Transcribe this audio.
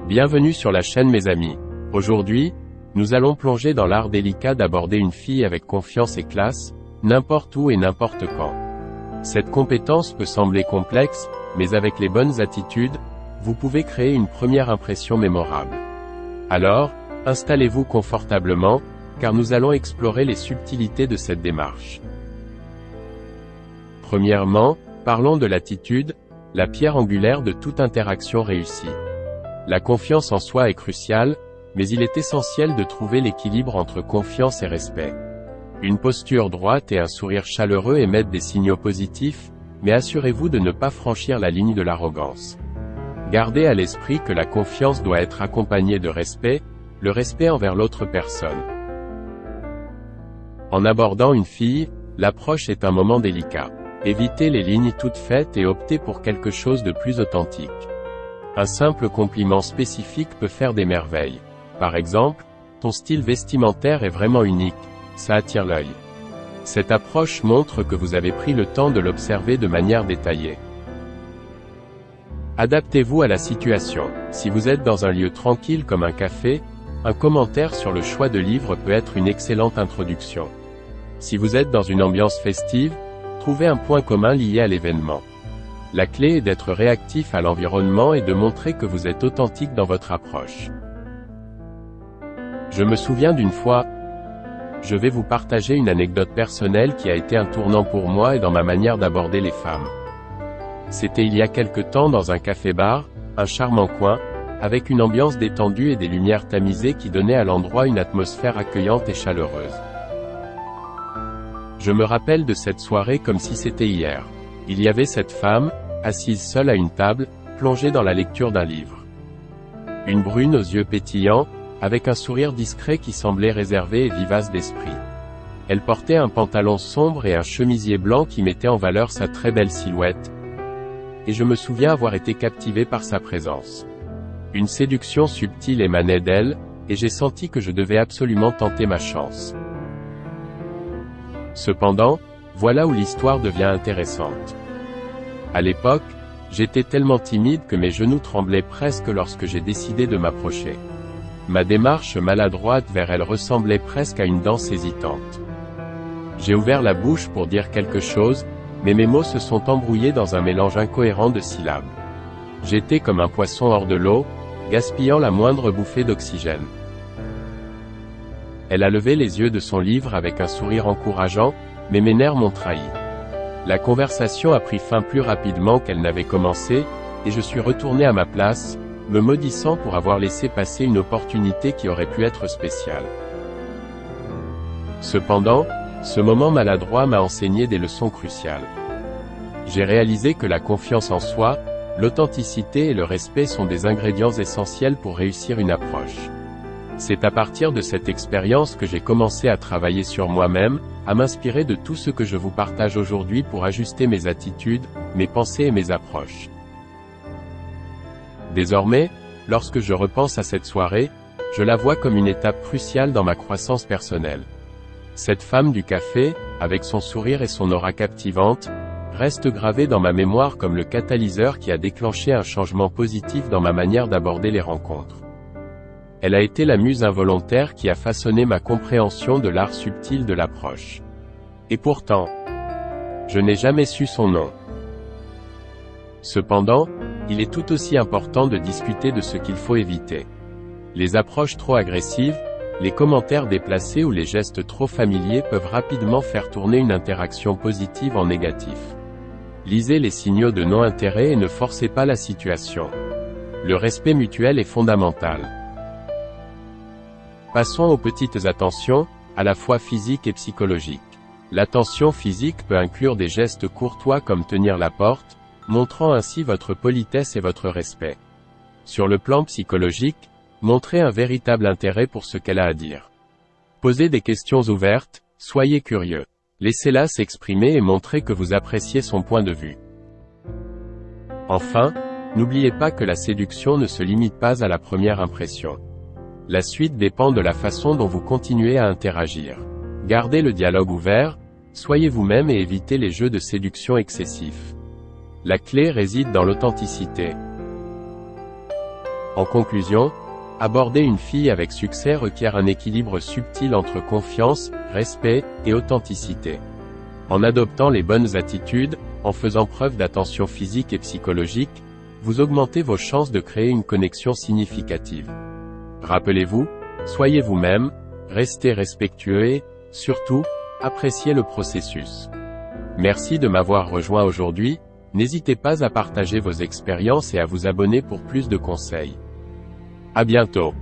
Bienvenue sur la chaîne mes amis. Aujourd'hui, nous allons plonger dans l'art délicat d'aborder une fille avec confiance et classe, n'importe où et n'importe quand. Cette compétence peut sembler complexe, mais avec les bonnes attitudes, vous pouvez créer une première impression mémorable. Alors, installez-vous confortablement, car nous allons explorer les subtilités de cette démarche. Premièrement, parlons de l'attitude, la pierre angulaire de toute interaction réussie. La confiance en soi est cruciale, mais il est essentiel de trouver l'équilibre entre confiance et respect. Une posture droite et un sourire chaleureux émettent des signaux positifs, mais assurez-vous de ne pas franchir la ligne de l'arrogance. Gardez à l'esprit que la confiance doit être accompagnée de respect, le respect envers l'autre personne. En abordant une fille, l'approche est un moment délicat. Évitez les lignes toutes faites et optez pour quelque chose de plus authentique. Un simple compliment spécifique peut faire des merveilles. Par exemple, ton style vestimentaire est vraiment unique, ça attire l'œil. Cette approche montre que vous avez pris le temps de l'observer de manière détaillée. Adaptez-vous à la situation. Si vous êtes dans un lieu tranquille comme un café, un commentaire sur le choix de livres peut être une excellente introduction. Si vous êtes dans une ambiance festive, trouvez un point commun lié à l'événement. La clé est d'être réactif à l'environnement et de montrer que vous êtes authentique dans votre approche. Je me souviens d'une fois, je vais vous partager une anecdote personnelle qui a été un tournant pour moi et dans ma manière d'aborder les femmes. C'était il y a quelque temps dans un café-bar, un charmant coin, avec une ambiance détendue et des lumières tamisées qui donnaient à l'endroit une atmosphère accueillante et chaleureuse. Je me rappelle de cette soirée comme si c'était hier. Il y avait cette femme, assise seule à une table, plongée dans la lecture d'un livre. Une brune aux yeux pétillants, avec un sourire discret qui semblait réservé et vivace d'esprit. Elle portait un pantalon sombre et un chemisier blanc qui mettait en valeur sa très belle silhouette. Et je me souviens avoir été captivé par sa présence. Une séduction subtile émanait d'elle, et j'ai senti que je devais absolument tenter ma chance. Cependant, voilà où l'histoire devient intéressante. À l'époque, j'étais tellement timide que mes genoux tremblaient presque lorsque j'ai décidé de m'approcher. Ma démarche maladroite vers elle ressemblait presque à une danse hésitante. J'ai ouvert la bouche pour dire quelque chose, mais mes mots se sont embrouillés dans un mélange incohérent de syllabes. J'étais comme un poisson hors de l'eau, gaspillant la moindre bouffée d'oxygène. Elle a levé les yeux de son livre avec un sourire encourageant, mais mes nerfs m'ont trahi. La conversation a pris fin plus rapidement qu'elle n'avait commencé, et je suis retourné à ma place, me maudissant pour avoir laissé passer une opportunité qui aurait pu être spéciale. Cependant, ce moment maladroit m'a enseigné des leçons cruciales. J'ai réalisé que la confiance en soi, l'authenticité et le respect sont des ingrédients essentiels pour réussir une approche. C'est à partir de cette expérience que j'ai commencé à travailler sur moi-même, à m'inspirer de tout ce que je vous partage aujourd'hui pour ajuster mes attitudes, mes pensées et mes approches. Désormais, lorsque je repense à cette soirée, je la vois comme une étape cruciale dans ma croissance personnelle. Cette femme du café, avec son sourire et son aura captivante, reste gravée dans ma mémoire comme le catalyseur qui a déclenché un changement positif dans ma manière d'aborder les rencontres. Elle a été la muse involontaire qui a façonné ma compréhension de l'art subtil de l'approche. Et pourtant, je n'ai jamais su son nom. Cependant, il est tout aussi important de discuter de ce qu'il faut éviter. Les approches trop agressives, les commentaires déplacés ou les gestes trop familiers peuvent rapidement faire tourner une interaction positive en négatif. Lisez les signaux de non-intérêt et ne forcez pas la situation. Le respect mutuel est fondamental. Passons aux petites attentions, à la fois physiques et psychologiques. L'attention physique peut inclure des gestes courtois comme tenir la porte, montrant ainsi votre politesse et votre respect. Sur le plan psychologique, montrez un véritable intérêt pour ce qu'elle a à dire. Posez des questions ouvertes, soyez curieux. Laissez-la s'exprimer et montrez que vous appréciez son point de vue. Enfin, n'oubliez pas que la séduction ne se limite pas à la première impression. La suite dépend de la façon dont vous continuez à interagir. Gardez le dialogue ouvert, soyez vous-même et évitez les jeux de séduction excessifs. La clé réside dans l'authenticité. En conclusion, aborder une fille avec succès requiert un équilibre subtil entre confiance, respect et authenticité. En adoptant les bonnes attitudes, en faisant preuve d'attention physique et psychologique, vous augmentez vos chances de créer une connexion significative. Rappelez-vous, soyez vous-même, restez respectueux et, surtout, appréciez le processus. Merci de m'avoir rejoint aujourd'hui, n'hésitez pas à partager vos expériences et à vous abonner pour plus de conseils. À bientôt.